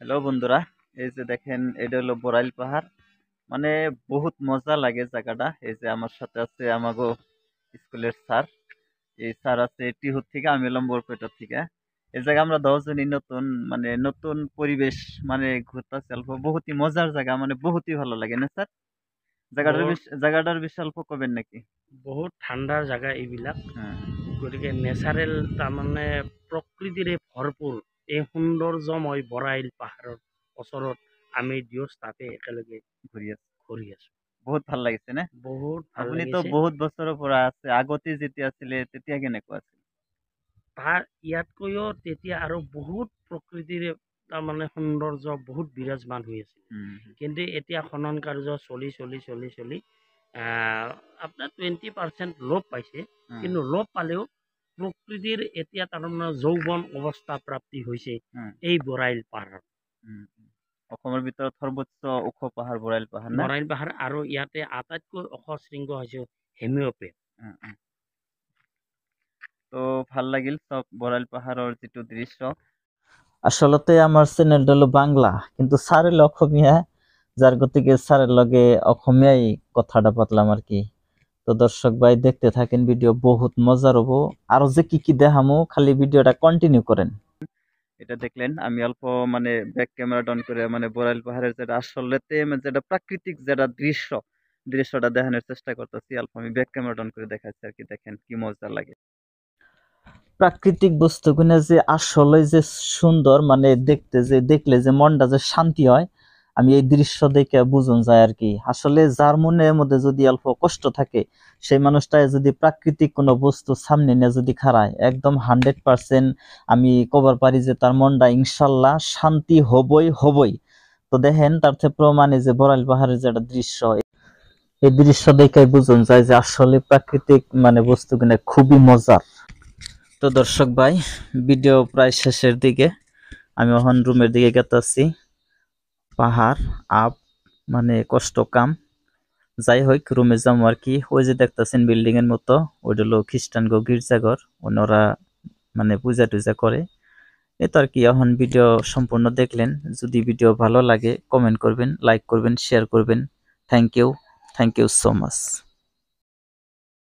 Hello বন্ধুরা, এই যে দেখেন এটা হলো বড়াইল পাহাড়। মানে বহুত মজা লাগে জায়গাটা। এই যে আমার সাথে আছে আমাগো স্কুলের স্যার। এই স্যার আছে টিহুর থেকে, আমি এলাম বরপেটার থেকে। এই জায়গা আমরা 10 জনই নতুন, মানে নতুন পরিবেশ, মানে ঘুরতেছি অল্প। বহুতই মজার জায়গা, মানে বহুতই ভালো লাগে না স্যার? বহুত জায়গাটার বিষয়ে অল্প কবেন নাকি? বহুত ঠাণ্ডাৰ জাগা এইবিলাক। হ্যাঁ, গতিকে নেচাৰেল তাৰমানে প্ৰকৃতিৰে ভৰপূৰ এই সৌন্দৰ্যময় বৰাইল পাহাৰৰ ওচৰত আমি দিয়স তাতে একেলগে ঘুরি আছে। ঘূৰি আছো। বহুত ভাল লাগিছে না? বহুত ভাল আপুনিতো লাগিছে। বহুত বছৰৰ পৰা আছে, আগতে যেতিয়া আছিলে তেতিয়া কেনেকুৱা আছিল? তাৰ ইয়াতকৈও তেতিয়া আৰু বহুত প্ৰকৃতিৰে তাৰমানে সৌন্দৰ্য বহুত বিৰাজমান হৈ আছিল। হুম, কিন্তু এতিয়া খনন কাৰ্য চলি আপোনাৰ 20% লোপ পাইছে। হুম, কিন্তু লোপ পালেও প্ৰকৃতিৰ এতিয়া তাৰমানে যৌৱন অৱস্থা প্ৰাপ্তি হৈছে হুম, এই বৰাইল পাহাৰত। হুম, হুম। অসমৰ ভিতৰত সৰ্বোচ্চ ওখ পাহাৰ বৰাইল পাহাৰ না? বৰাইল পাহাৰ আৰু ইয়াতে আটাইতকৈ ওখ শৃংগ হৈছে হেমিঅ'পেক। উম, উম। তো ভাল লাগিল চব বৰাইল পাহাৰৰ যিটো দৃশ্য। আচলতে আমার চ্যানেলটা হলো বাংলা, কিন্তু স্যার হলো অসমীয়া, যার গতিকে স্যারের লগে অসমীয়াই কথাটা পাতলাম আর কি। তো দর্শক ভাই দেখতে থাকেন, ভিডিও বহুত মজার হবো। আরো যে কি কি দেখামো, খালি ভিডিওটা কন্টিনিউ করেন। এটা দেখলেন আমি অল্প, মানে ব্যাক ক্যামেরা অন করে, মানে বড়াইল পাহাড়ের যেটা আসলেতে যেটা প্রাকৃতিক যেটা দৃশ্যটা দেখানোর চেষ্টা করতেছি। অল্প আমি ব্যাক ক্যামেরা অন করে দেখাচ্ছি আর কি। দেখেন কি মজা লাগে। প্রাকৃতিক বস্তুগুলো যে আসলে যে সুন্দর, মানে দেখতে, যে দেখলে যে মনটা যে শান্তি হয়, আমি এই দৃশ্য দেখে বুঝন যায় আর কি। আসলে যার মনের মধ্যে যদি অল্প কষ্ট থাকে, সেই মানুষটাই যদি প্রাকৃতিক কোনো বস্তু সামনে নিয়ে যদি খাড়ায়, একদম 100% আমি কবার পারি যে তার মনটা ইনশাল্লাহ শান্তি হবই হবই। তো দেখেন তার থেকে প্রমাণে যে বড়াইল পাহাড়ের যে একটা দৃশ্য, এই দৃশ্য দেখে বুঝন যায় যে আসলে প্রাকৃতিক মানে বস্তুগুলো খুবই মজার। তো দর্শক ভাই, ভিডিও প্রায় শেষের দিকে। আমি এখন রুমের দিকে গেতাছি। পাহাড় আপ, মানে কষ্ট কাম। যাই হোক, রুমে যাবো আর কি। ওই যে দেখতেছেন বিল্ডিং এর মতো, ওইটা হলো খ্রিস্টান গো গির্জাঘর। ওনারা মানে পূজা টুজা করে। এ তো আর কি। এখন ভিডিও সম্পূর্ণ দেখলেন। যদি ভিডিও ভালো লাগে কমেন্ট করবেন, লাইক করবেন, শেয়ার করবেন। Thank you, thank you so much.